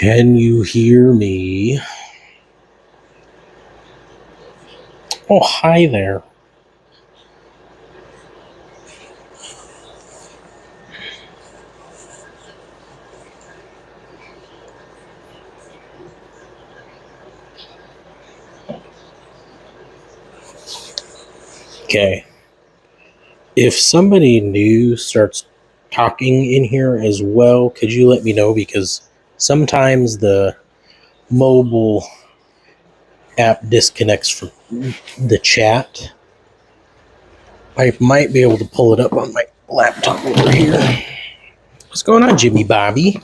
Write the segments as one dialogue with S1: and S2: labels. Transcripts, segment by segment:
S1: Can you hear me? Oh, hi there. Okay. If somebody new starts talking in here as well, could you let me know? Because sometimes the mobile app disconnects from the chat. I might be able to pull it up on my laptop over here. What's going on, Jimmy Bobby?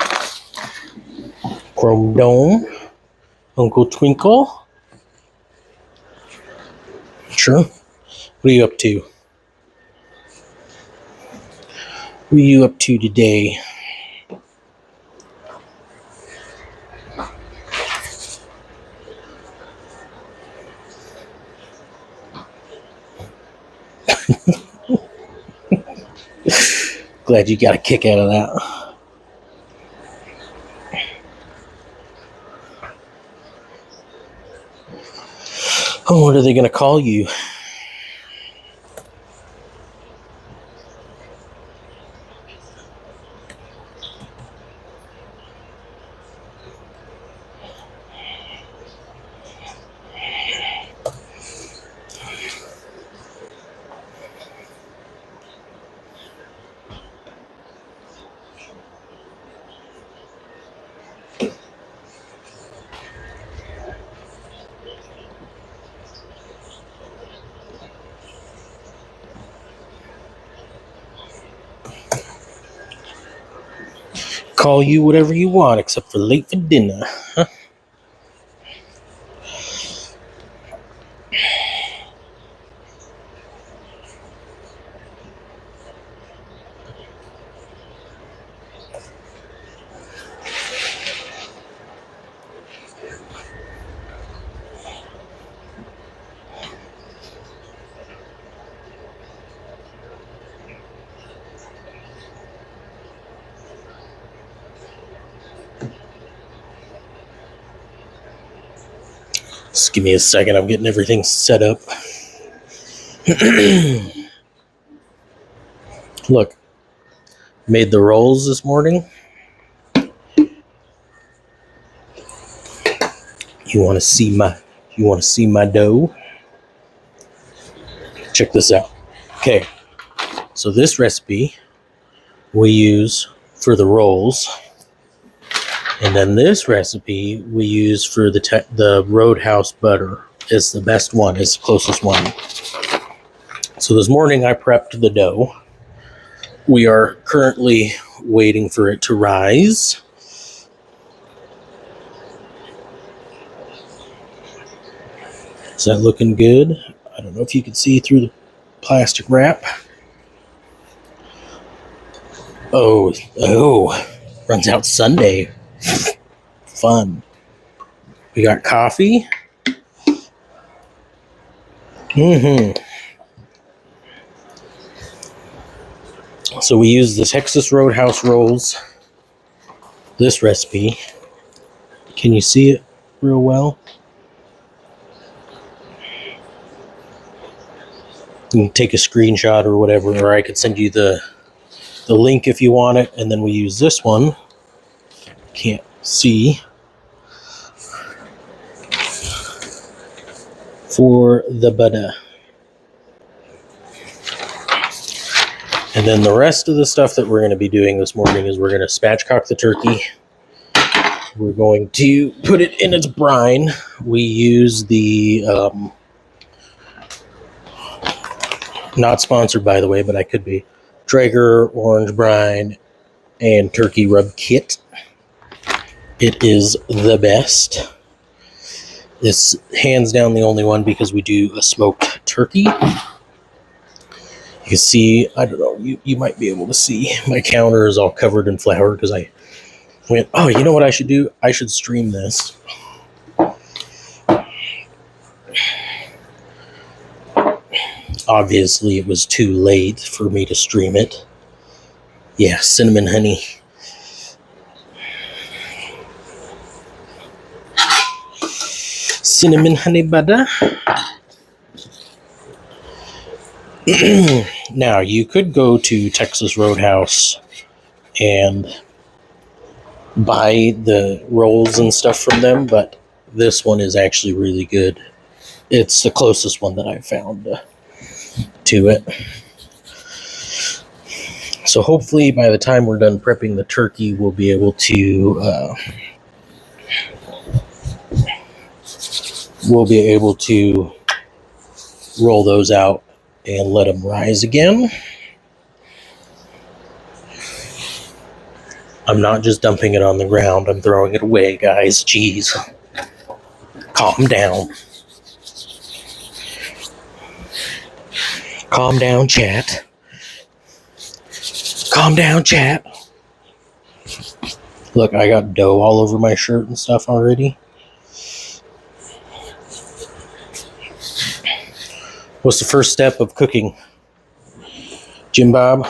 S1: Chrome Dome? Uncle Twinkle? Sure. What are you up to? What are you up to today? Glad you got a kick out of that. Oh, what are they going to call you? Call you whatever you want, except for late for dinner. Huh? Just give me a second. I'm getting everything set up. Look, made the rolls this morning. You want to see my dough? Check this out. Okay, so this recipe we use for the rolls, and then this recipe we use for the Roadhouse butter. Is the best one. Is the closest one. So this morning I prepped the dough. We are currently waiting for it to rise. Is that looking good? I don't know if you can see through the plastic wrap. Oh, runs out Sunday. Fun. We got coffee. So we use the Texas Roadhouse rolls. This recipe. Can you see it real well? You can take a screenshot or whatever, or I could send you the link if you want it. And then we use this one. Can't see. For the butter. And then the rest of the stuff that we're going to be doing this morning is we're going to spatchcock the turkey. We're going to put it in its brine. We use the, not sponsored by the way, but I could be, Traeger orange brine and turkey rub kit. It is the best. It's hands down the only one because we do a smoked turkey. You can see, I don't know, you might be able to see my counter is all covered in flour because I went, oh, you know what I should do? I should stream this. Obviously, it was too late for me to stream it. Yeah, cinnamon honey. cinnamon honey butter. Now, you could go to Texas Roadhouse and buy the rolls and stuff from them, but this one is actually really good. It's the closest one that I've found to it. So hopefully by the time we're done prepping the turkey, we'll be able to roll those out and let them rise again. I'm not just dumping it on the ground. I'm throwing it away, guys. Jeez. Calm down. Calm down, chat. Calm down, chat. Look, I got dough all over my shirt and stuff already. What's the first step of cooking, Jim Bob?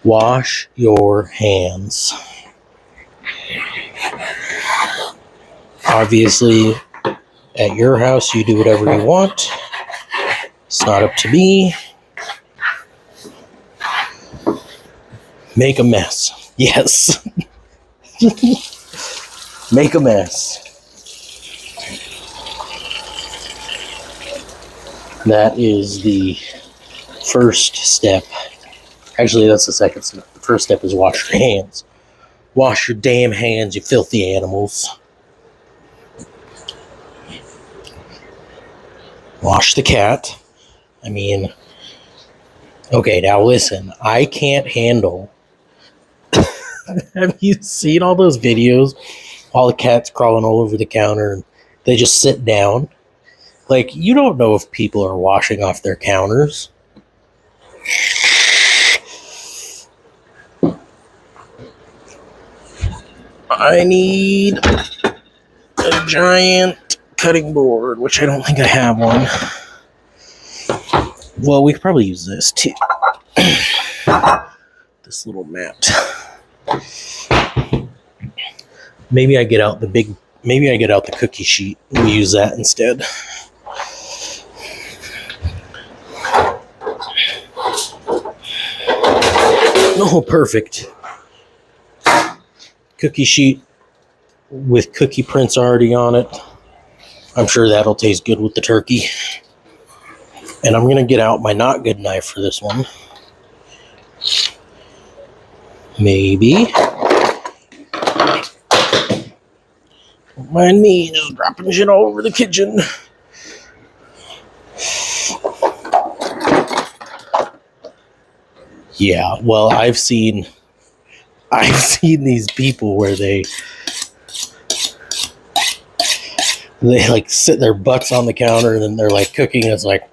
S1: Wash your hands. Obviously, at your house, you do whatever you want. It's not up to me. Make a mess. Yes. Make a mess. That is the first step. Actually, that's the second step. The first step is wash your hands. Wash your damn hands, you filthy animals. Wash the cat. I mean, okay, now listen. I can't handle... Have you seen all those videos? All the cats crawling all over the counter and they just sit down. Like, you don't know if people are washing off their counters. I need a giant cutting board, which I don't think I have one. Well, we could probably use this too. This little mat. Maybe I get out the cookie sheet and we use that instead. Oh, perfect. Cookie sheet with cookie prints already on it. I'm sure that'll taste good with the turkey. And I'm going to get out my not good knife for this one. Maybe. Don't mind me just dropping shit all over the kitchen. Yeah, well, I've seen these people where they like sit their butts on the counter and then they're like cooking and it's like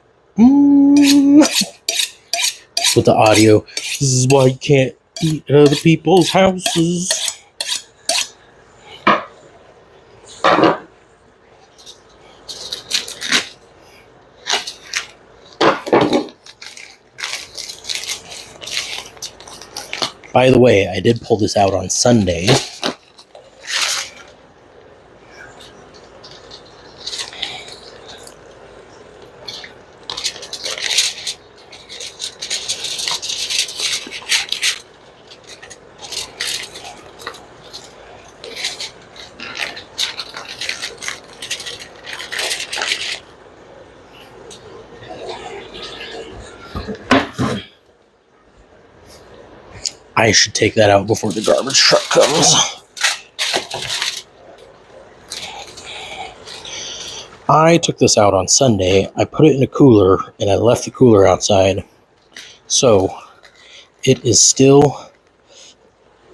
S1: with the audio. This is why you can't eat at other people's houses. By the way, I did pull this out on Sunday. I should take that out before the garbage truck comes. I took this out on Sunday. I put it in a cooler and I left the cooler outside. So it is still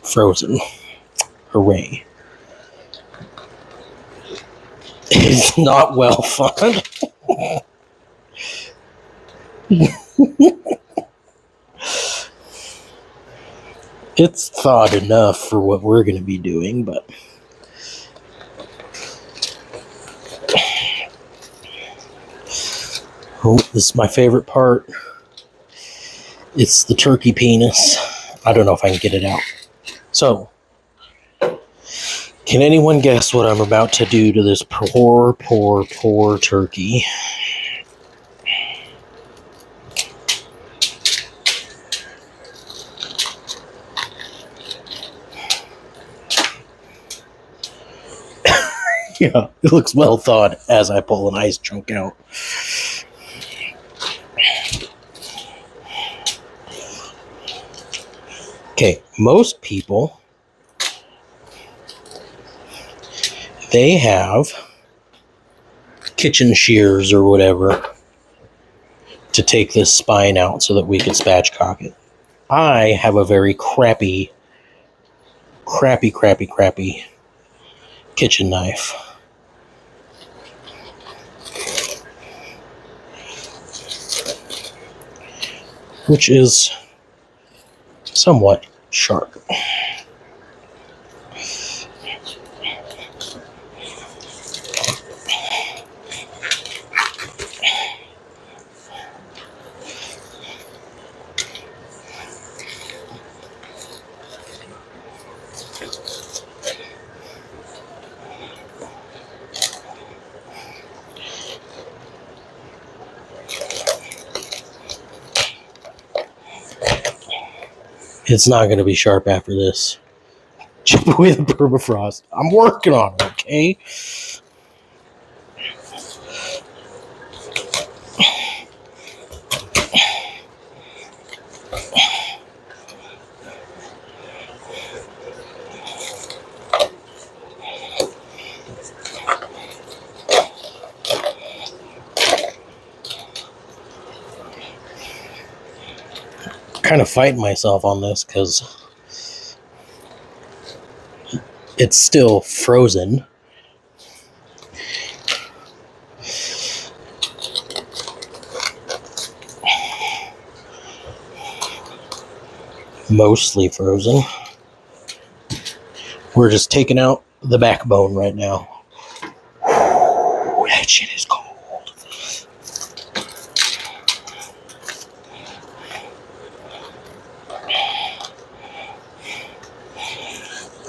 S1: frozen. Hooray. It's not well fun. It's thawed enough for what we're going to be doing, but Oh, this is my favorite part. It's the turkey penis. I don't know if I can get it out. So, can anyone guess what I'm about to do to this poor, poor, poor turkey? Yeah, it looks well thawed as I pull an ice chunk out. Okay, most people, they have kitchen shears or whatever to take this spine out so that we can spatchcock it. I have a very crappy kitchen knife. Which is somewhat sharp. It's not going to be sharp after this. Chip away the permafrost. I'm working on it, okay? Kind of fighting myself on this because it's still frozen. Mostly frozen. We're just taking out the backbone right now. That shit is cold.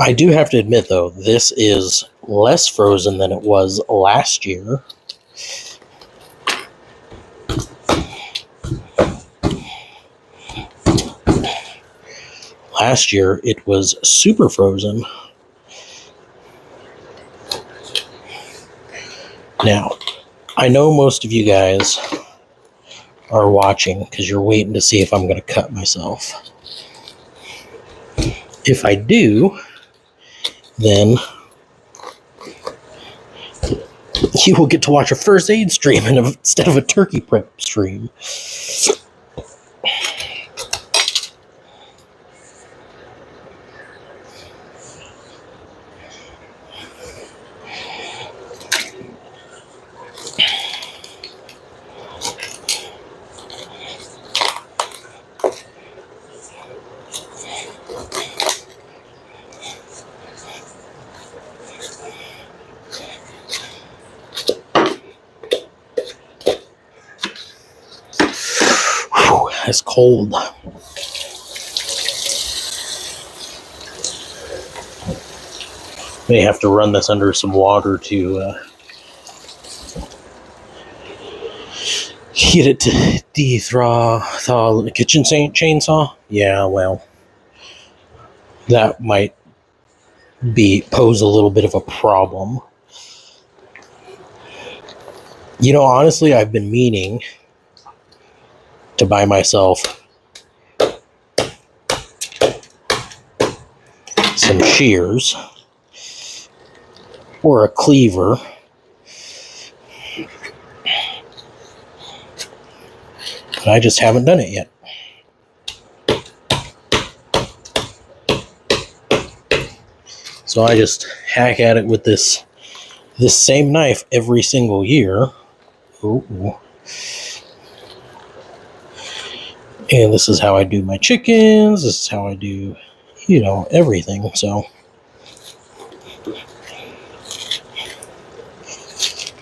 S1: I do have to admit, though, this is less frozen than it was last year. Last year, it was super frozen. Now, I know most of you guys are watching because you're waiting to see if I'm going to cut myself. If I do, then you will get to watch a first aid stream instead of a turkey prep stream. It's cold. May have to run this under some water to get it to thaw the kitchen chainsaw. Yeah, well, that might pose a little bit of a problem. You know, honestly, I've been meaning to buy myself some shears or a cleaver. But I just haven't done it yet. So I just hack at it with this same knife every single year. Ooh. And this is how I do my chickens. This is how I do, everything. So,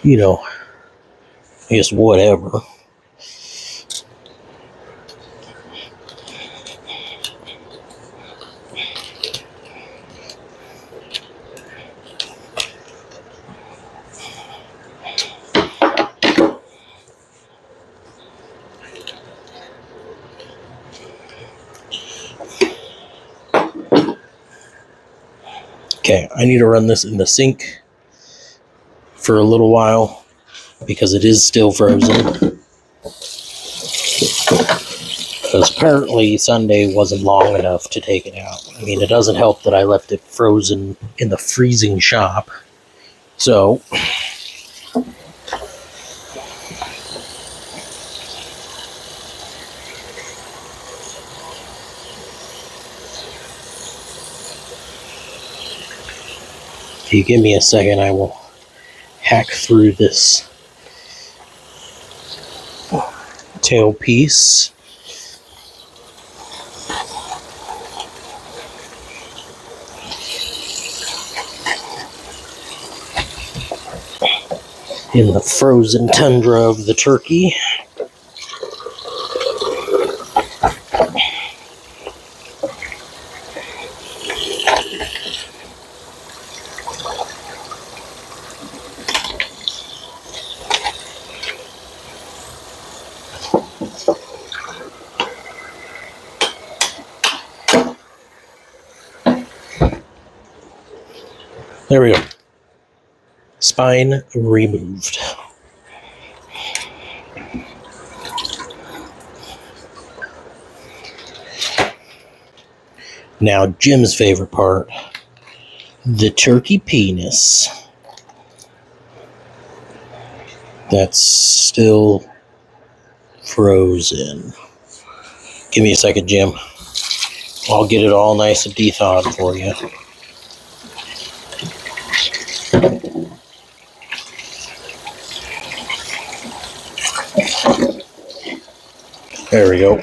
S1: I guess whatever. Okay, I need to run this in the sink for a little while because it is still frozen. Because apparently Sunday wasn't long enough to take it out. I mean, it doesn't help that I left it frozen in the freezing shop. So, if you give me a second, I will hack through this tail piece. In the frozen tundra of the turkey. There we go. Spine removed. Now, Jim's favorite part, the turkey penis. That's still frozen. Give me a second, Jim. I'll get it all nice and de-thawed for you. There we go.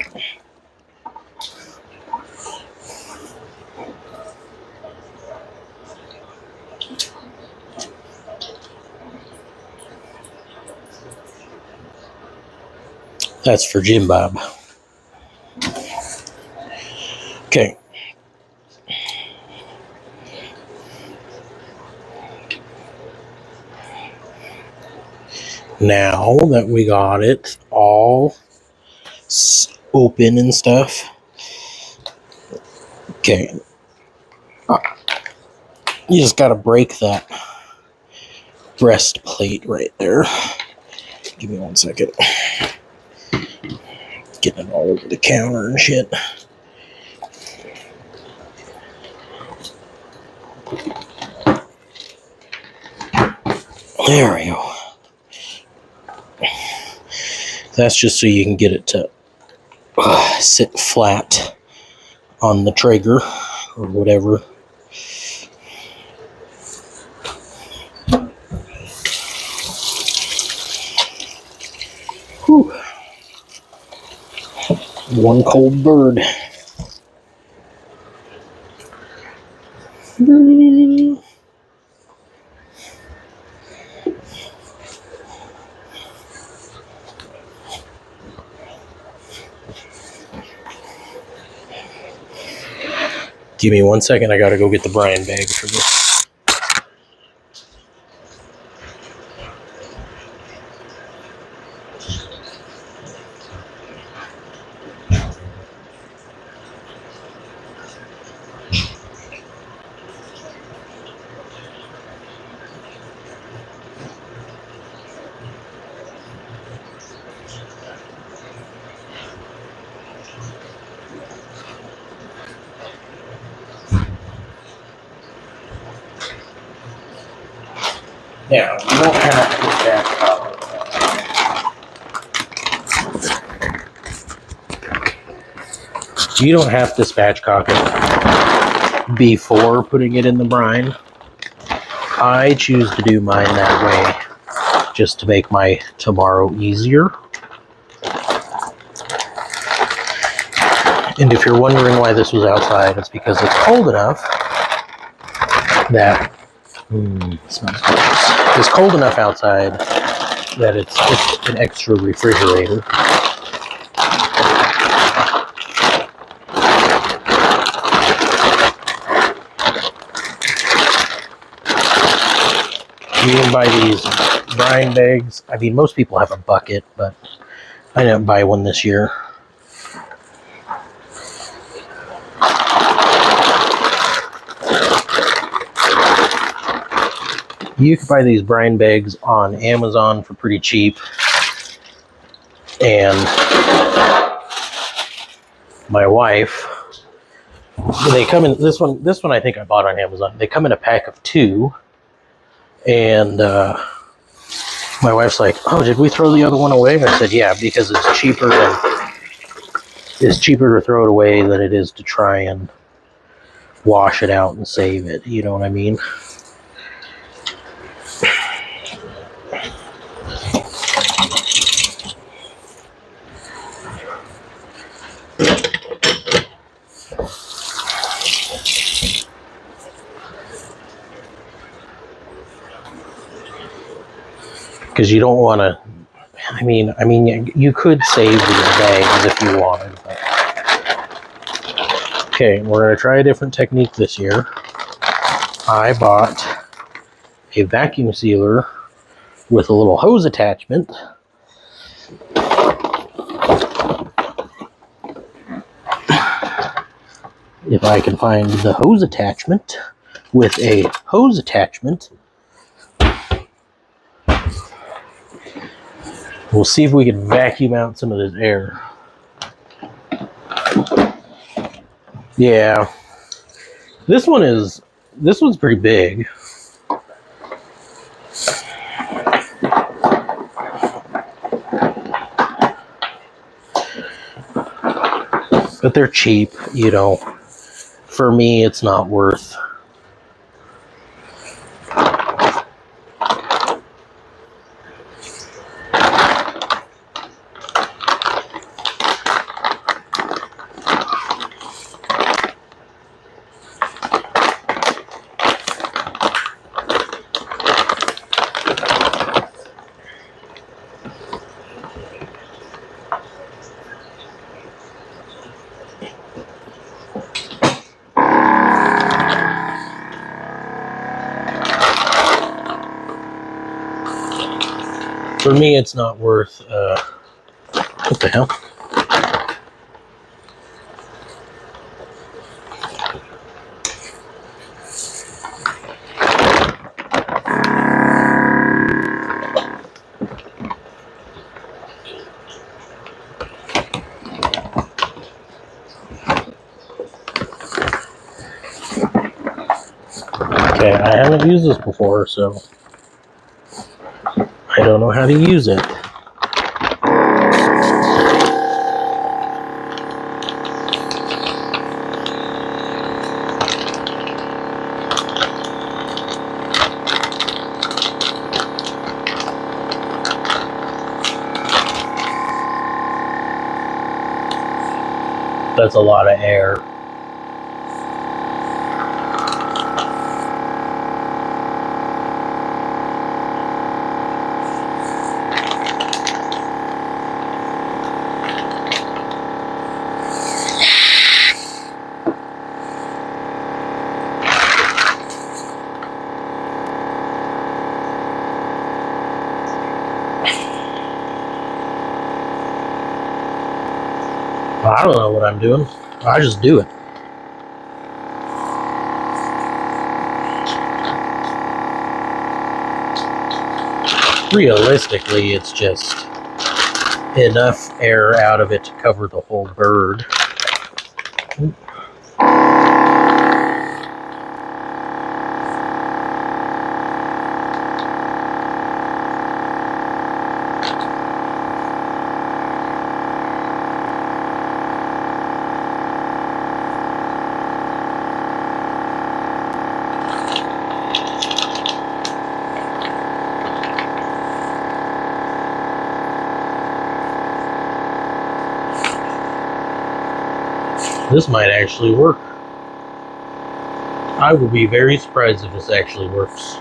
S1: That's for Jim Bob. Okay. Now that we got it all open and stuff, okay, you just gotta break that breastplate right there. Give me 1 second. Getting it all over the counter and shit. There we go. That's just so you can get it to sit flat on the Traeger or whatever. Whew. One cold bird. Give me 1 second, I gotta go get the brine bag for this. Now, you don't have to batch copper. You don't have to spatchcock it before putting it in the brine. I choose to do mine that way just to make my tomorrow easier. And if you're wondering why this was outside, it's because it's cold enough that it's cold enough outside that it's an extra refrigerator. You can buy these brine bags. I mean, most people have a bucket, but I didn't buy one this year. You can buy these brine bags on Amazon for pretty cheap. And my wife, they come in this one I think I bought on Amazon. They come in a pack of 2. And my wife's like, "Oh, did we throw the other one away?" I said, "Yeah, because it's cheaper to throw it away than it is to try and wash it out and save it." You know what I mean? Because you don't want to. I mean, you could save the bags if you wanted. But. Okay, we're gonna try a different technique this year. I bought a vacuum sealer with a little hose attachment. If I can find the hose attachment with a hose attachment, we'll see if we can vacuum out some of this air. Yeah, this one's pretty big. But they're cheap, you know. For me, it's not worth. For me, it's not worth. What the hell? Okay, I haven't used this before, so I don't know how to use it. That's a lot of air. I don't know what I'm doing. I just do it. Realistically, it's just enough air out of it to cover the whole bird. This might actually work. I will be very surprised if this actually works.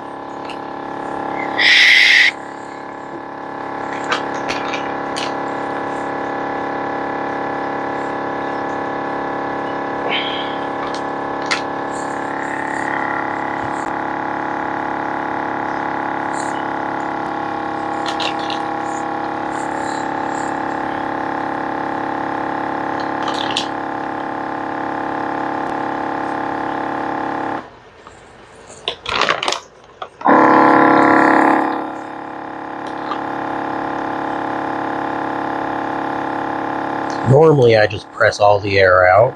S1: Normally I just press all the air out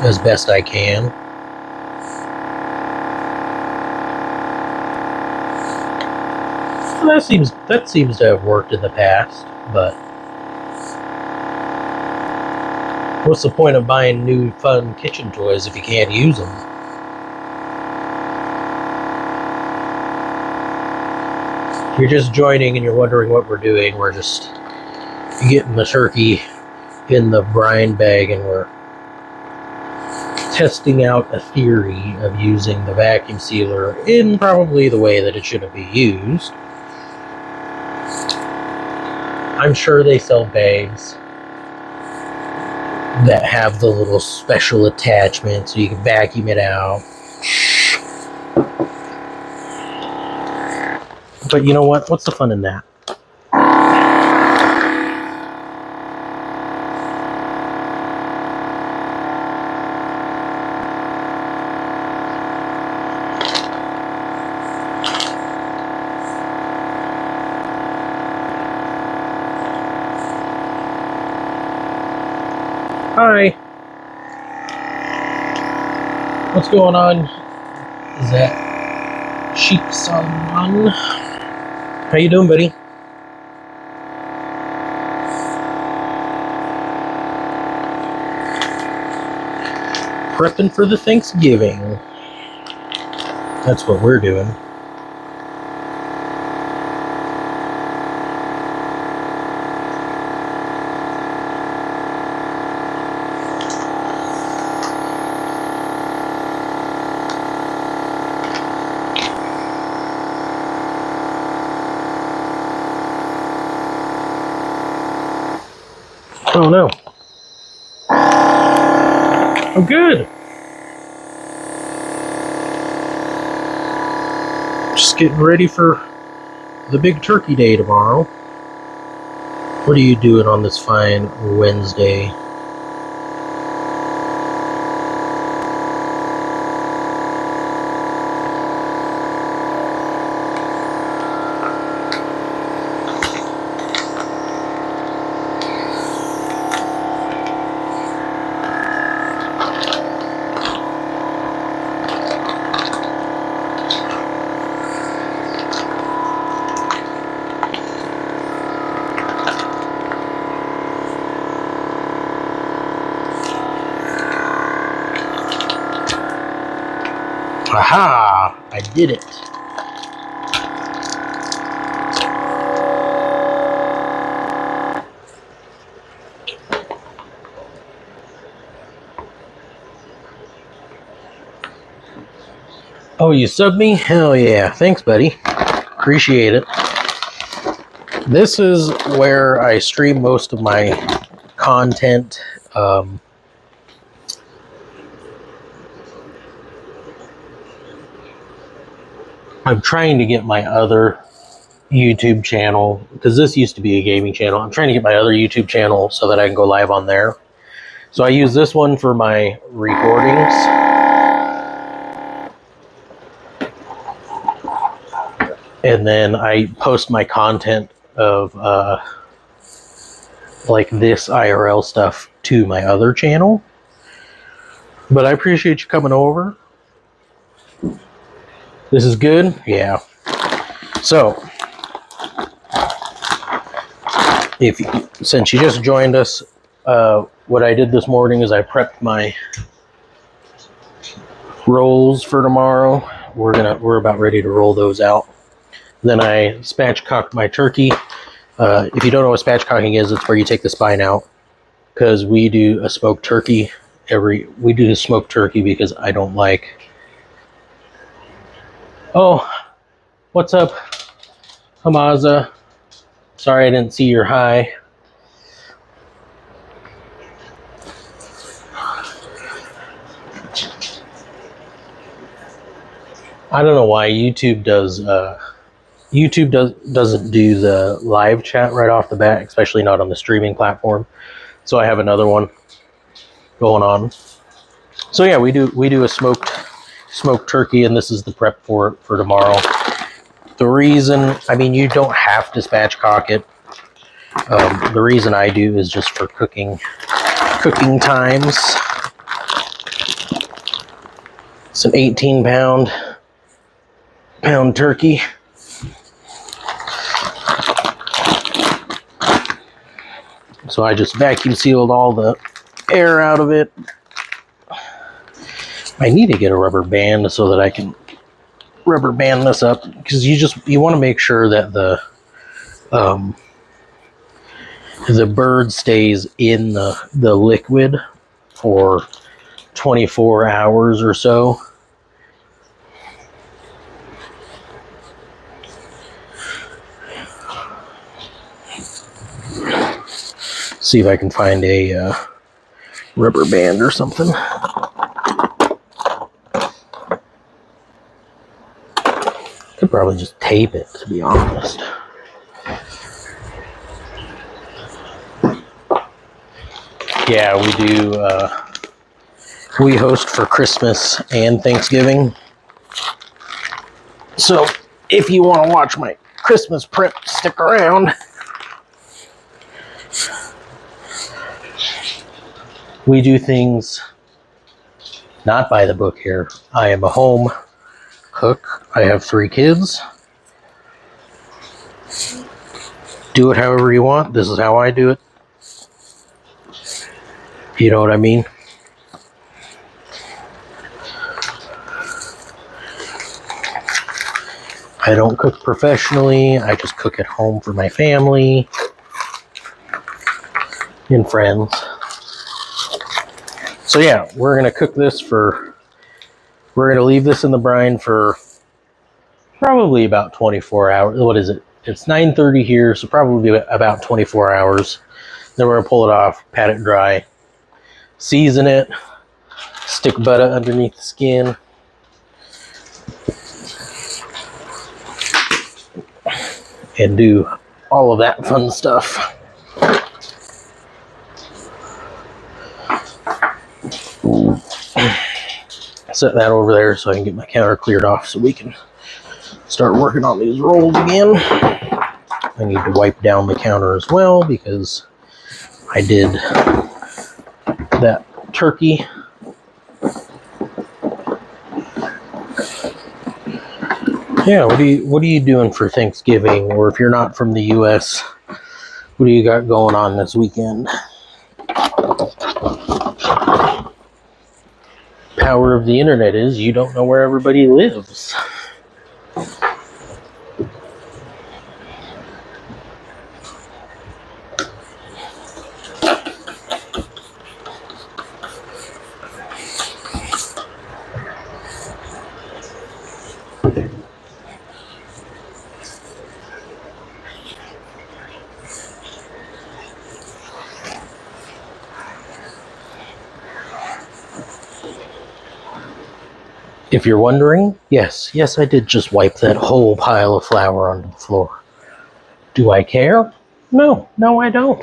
S1: as best I can. Well, that seems to have worked in the past, but what's the point of buying new fun kitchen toys if you can't use them? If you're just joining and you're wondering what we're doing, we're just getting the turkey in the brine bag, and we're testing out a theory of using the vacuum sealer in probably the way that it shouldn't be used. I'm sure they sell bags that have the little special attachment so you can vacuum it out. But you know what? What's the fun in that? Hi. What's going on? Is that Sheep Salman? How you doing, buddy? Prepping for the Thanksgiving. That's what we're doing. Oh no. Oh good. Just getting ready for the big turkey day tomorrow. What are you doing on this fine Wednesday? Aha! I did it. Oh, you subbed me? Hell yeah. Thanks, buddy. Appreciate it. This is where I stream most of my content. I'm trying to get my other YouTube channel, because this used to be a gaming channel. I'm trying to get my other YouTube channel so that I can go live on there. So I use this one for my recordings. And then I post my content of like this IRL stuff to my other channel. But I appreciate you coming over. This is good? Yeah. So, since you just joined us, what I did this morning is I prepped my rolls for tomorrow. We're about ready to roll those out. Then I spatchcocked my turkey. If you don't know what spatchcocking is, it's where you take the spine out. Because we do a smoked turkey we do the smoked turkey because I don't like. Oh, what's up, Hamaza? Sorry I didn't see your hi. I don't know why YouTube doesn't do the live chat right off the bat, especially not on the streaming platform. So I have another one going on. So yeah, we do a smoked turkey, and this is the prep for tomorrow. The reason, I mean, you don't have to spatchcock it. The reason I do is just for cooking times. It's an 18 pound turkey. So I just vacuum sealed all the air out of it. I need to get a rubber band so that I can rubber band this up, because you want to make sure that the bird stays in the liquid for 24 hours or so. See if I can find a rubber band or something. Could probably just tape it, to be honest. Yeah, we do. We host for Christmas and Thanksgiving. So if you want to watch my Christmas prep, stick around. We do things not by the book here. I am a home cook. I have 3 kids. Do it however you want. This is how I do it. You know what I mean? I don't cook professionally. I just cook at home for my family and friends. So yeah, we're going to cook this we're going to leave this in the brine for probably about 24 hours. What is it? It's 9:30 here, so probably about 24 hours. Then we're going to pull it off, pat it dry, season it, stick butter underneath the skin, and do all of that fun stuff. Set that over there so I can get my counter cleared off so we can start working on these rolls again. I need to wipe down the counter as well because I did that turkey. Yeah, what are you doing for Thanksgiving? Or if you're not from the US, what do you got going on this weekend? Power of the internet is you don't know where everybody lives. If you're wondering, yes, I did just wipe that whole pile of flour onto the floor. Do I care? No, I don't.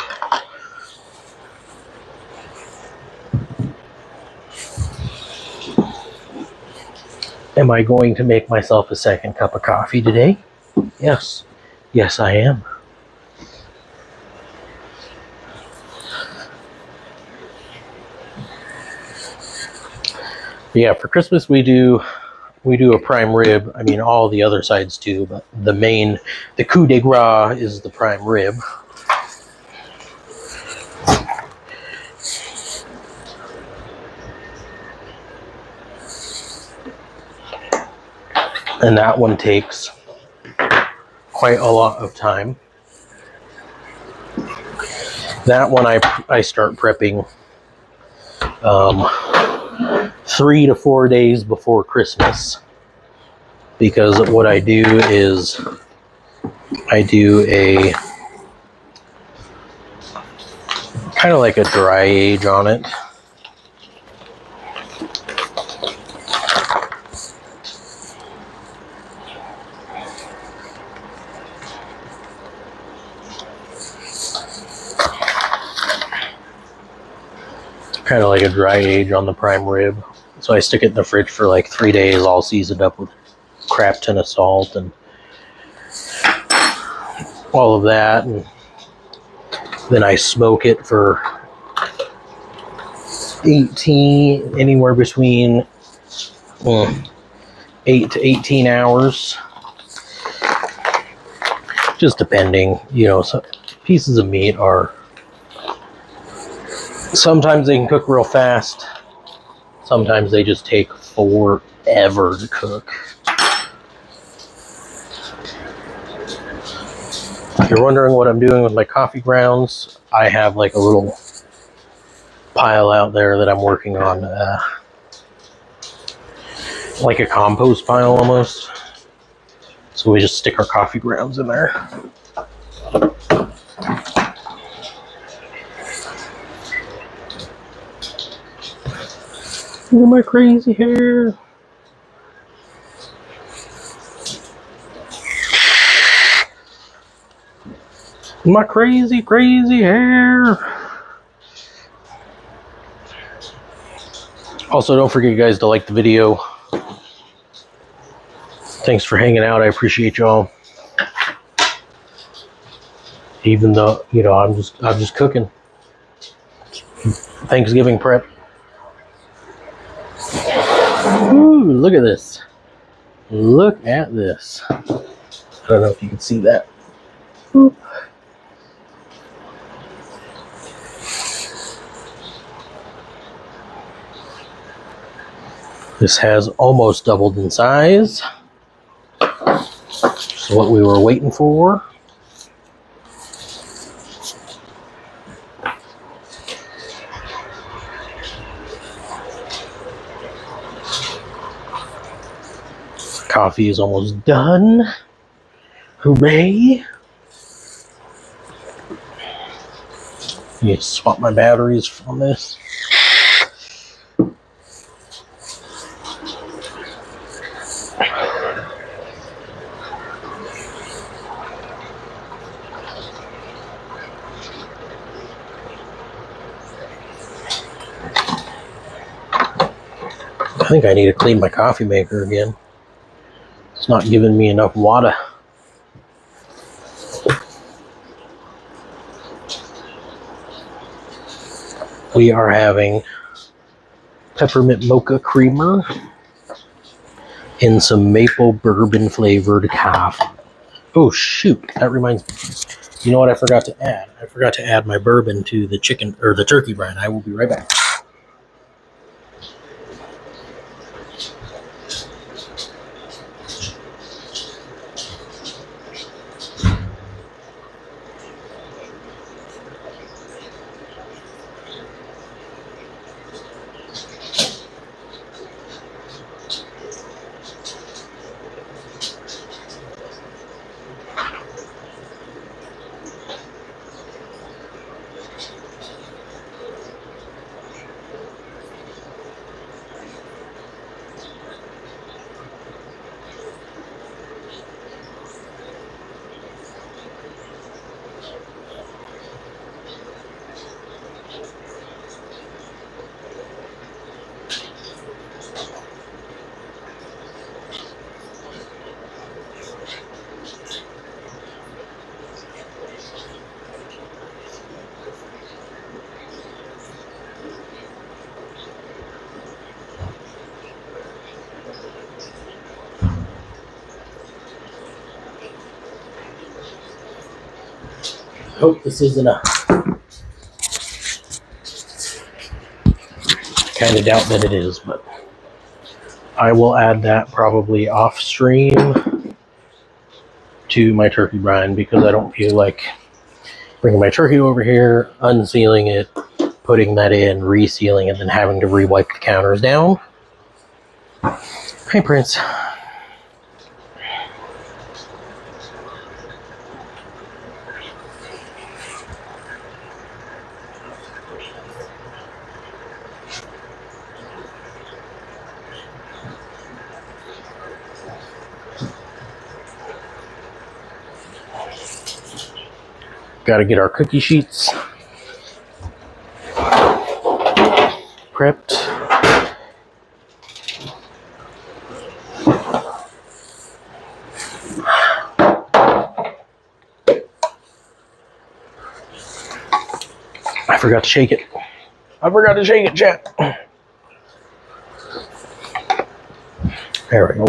S1: Am I going to make myself a second cup of coffee today? Yes, I am. Yeah, for Christmas we do a prime rib. I mean, all the other sides too, but the coup de grace is the prime rib. And that one takes quite a lot of time. That one I start prepping 3 to 4 days before Christmas, because what I do is I do a kind of like a dry age on it. Kind of like a dry age on the prime rib. So I stick it in the fridge for like 3 days, all seasoned up with crap ton of salt and all of that. And Then I smoke it for anywhere between 8 to 18 hours. Just depending, you know, some pieces of meat are, sometimes they can cook real fast. Sometimes they just take forever to cook. If you're wondering what I'm doing with my coffee grounds, I have like a little pile out there that I'm working on, like a compost pile almost. So we just stick our coffee grounds in there. Look at my crazy hair. My crazy, crazy hair. Also, don't forget, guys, to like the video. Thanks for hanging out. I appreciate y'all. Even though, you know, I'm just cooking. Thanksgiving prep. Ooh, look at this. Look at this. I don't know if you can see that. Ooh. This has almost doubled in size. Just what we were waiting for. Coffee is almost done. Hooray! You swap my batteries from this. I think I need to clean my coffee maker again. It's not giving me enough water. We are having peppermint mocha creamer and some maple bourbon flavored coffee. Oh shoot, that reminds me. You know what I forgot to add? I forgot to add my bourbon to the chicken or the turkey brine. I will be right back. Hope this isn't a. Kind of doubt that it is, but I will add that probably off stream to my turkey brine because I don't feel like bringing my turkey over here, unsealing it, putting that in, resealing it, and then having to re-wipe the counters down. Hey, Prince. Got to get our cookie sheets prepped. forgot to shake it. I forgot to shake it, chat. There we go.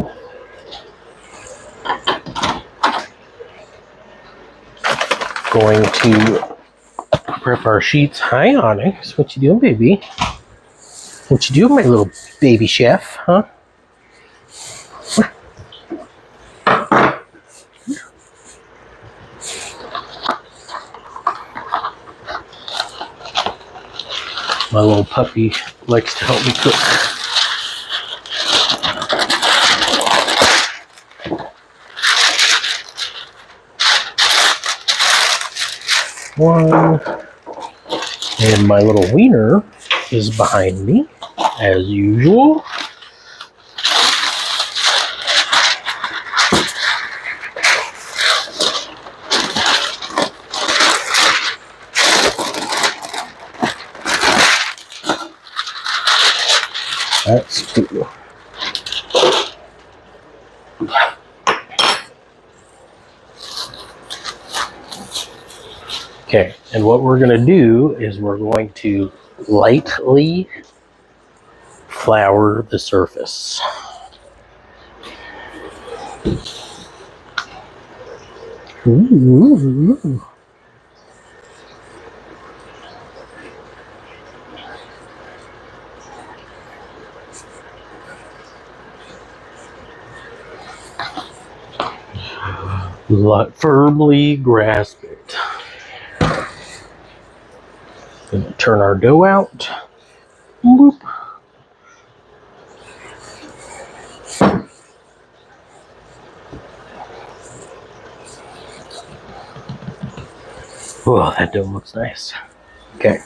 S1: Going to prep our sheets. Hi, Onyx. What you doing, baby? What you doing, my little baby chef, huh? My little puppy likes to help me cook. One. And my little wiener is behind me, as usual. That's cool. Okay, and what we're going to do is we're going to lightly flour the surface. Ooh. Firmly grasp it. Gonna turn our dough out. Boop. Oh, that dough looks nice. Okay.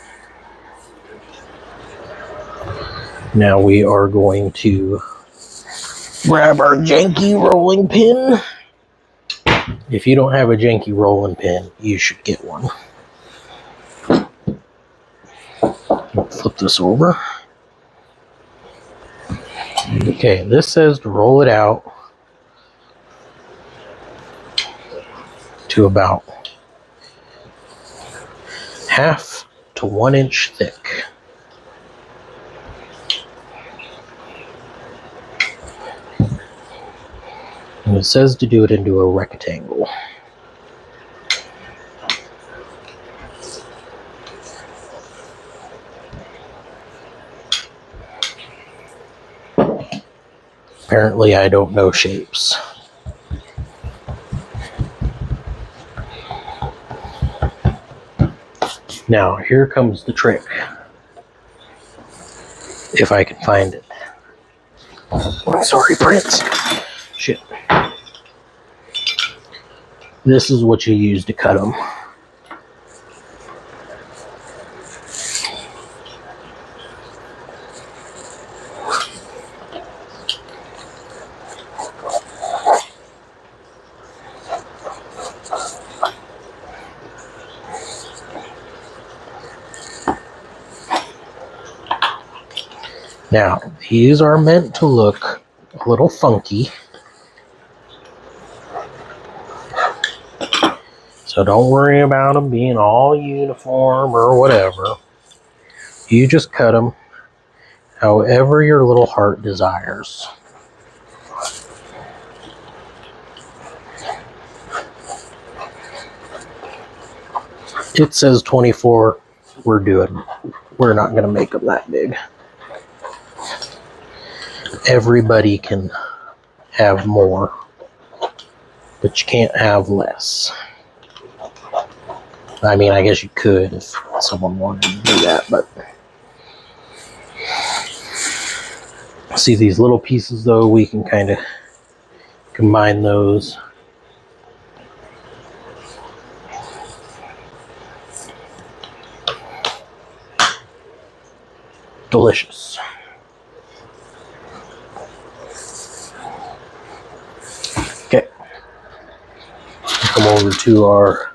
S1: Now we are going to grab our janky rolling pin. If you don't have a janky rolling pin, you should get one. Flip this over. Okay, this says to roll it out to about 1/2 to 1 inch thick. And it says to do it into a rectangle. Apparently, I don't know shapes. Now, here comes the trick. If I can find it. Oh, sorry, Prince. Shit. This is what you use to cut them. Now, these are meant to look a little funky. So don't worry about them being all uniform or whatever. You just cut them however your little heart desires. It says 24. We're not going to make them that big. Everybody can have more, but you can't have less. I mean, I guess you could if someone wanted to do that, but see these little pieces though, we can kind of combine those. Delicious. Okay. Come over to our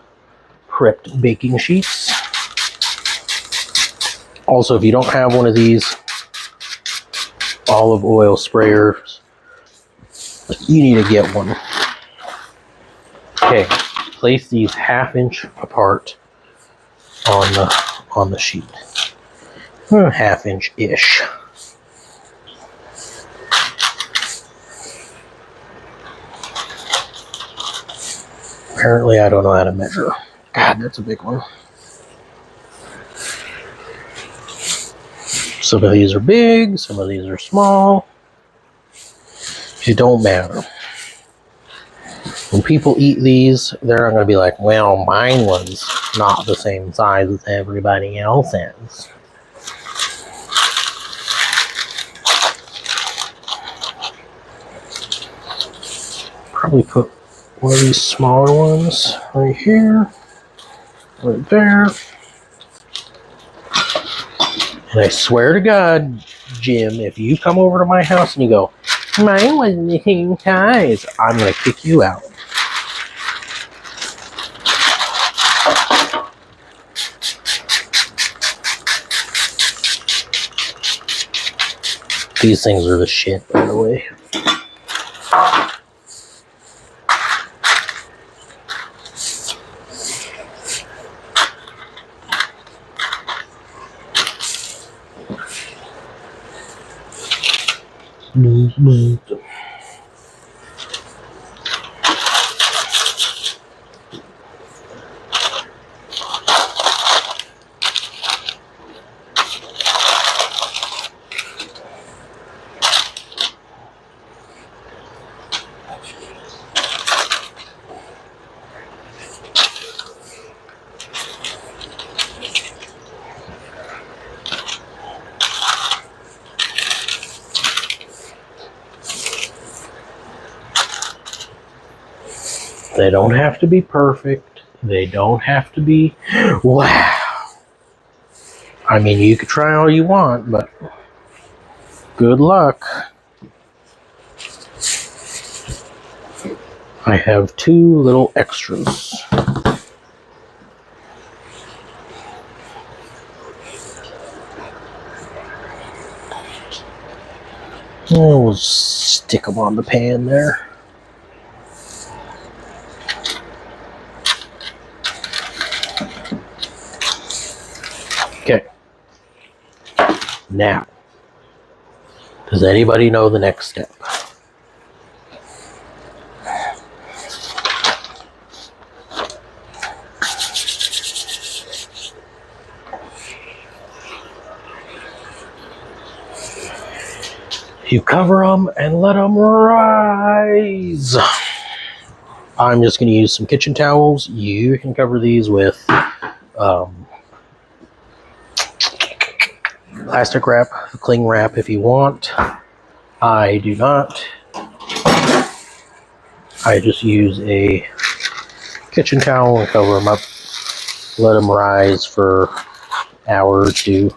S1: prepped baking sheets. Also, if you don't have one of these olive oil sprayers, you need to get one. Okay, place these 1/2 inch apart on the sheet. 1/2 inch ish. Apparently I don't know how to measure. God, that's a big one. Some of these are big, some of these are small. It don't matter. When people eat these, they're not going to be like, well, mine was not the same size as everybody else's. Probably put one of these smaller ones right here, right there. And I swear to God, Jim, if you come over to my house and you go, mine wasn't the same size, I'm going to kick you out. These things are the shit, by the way. They don't have to be perfect. They don't have to be, wow. I mean, you could try all you want, but good luck. I have 2 little extras. We'll stick them on the pan there. Okay. Now, does anybody know the next step? You cover them and let them rise. I'm just going to use some kitchen towels. You can cover these with plastic wrap, cling wrap if you want. I do not. I just use a kitchen towel and cover them up. Let them rise for an hour or 2.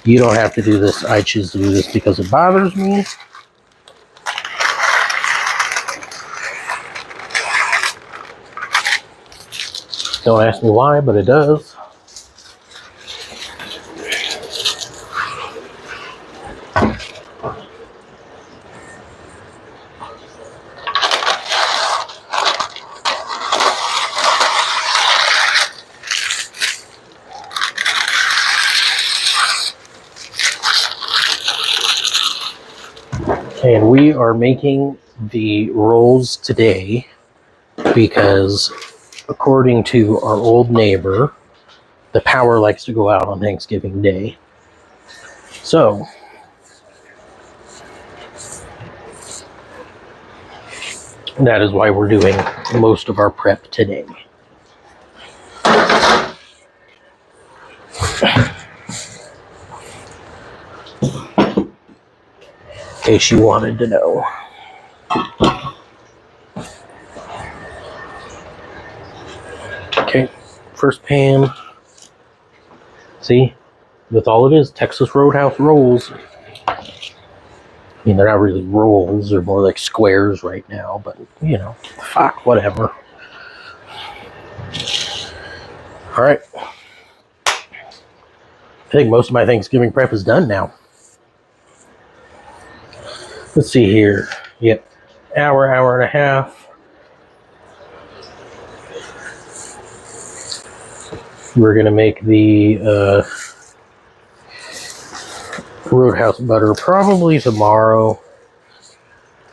S1: You don't have to do this. I choose to do this because it bothers me. Don't ask me why, but it does. And we are making the rolls today because, according to our old neighbor, the power likes to go out on Thanksgiving Day. So, that is why we're doing most of our prep today. In case you wanted to know. Okay, first pan. See, that's all it is. Texas Roadhouse rolls. I mean, they're not really rolls. They're more like squares right now, but, you know, fuck, whatever. All right. I think most of my Thanksgiving prep is done now. Let's see here. Yep. Hour and a half. We're going to make the Roadhouse butter probably tomorrow.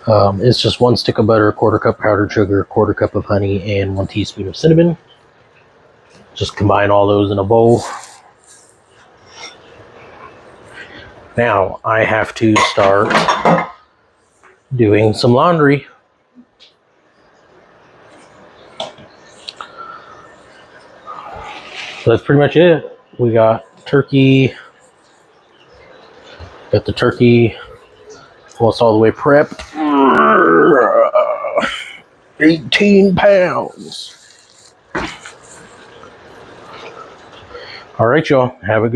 S1: It's just 1 stick of butter, 1/4 cup powdered sugar, 1/4 cup of honey, and 1 teaspoon of cinnamon. Just combine all those in a bowl. Now I have to start doing some laundry. So that's pretty much it. We got turkey. Got the turkey almost all the way prepped. 18 pounds. All right, y'all. Have a good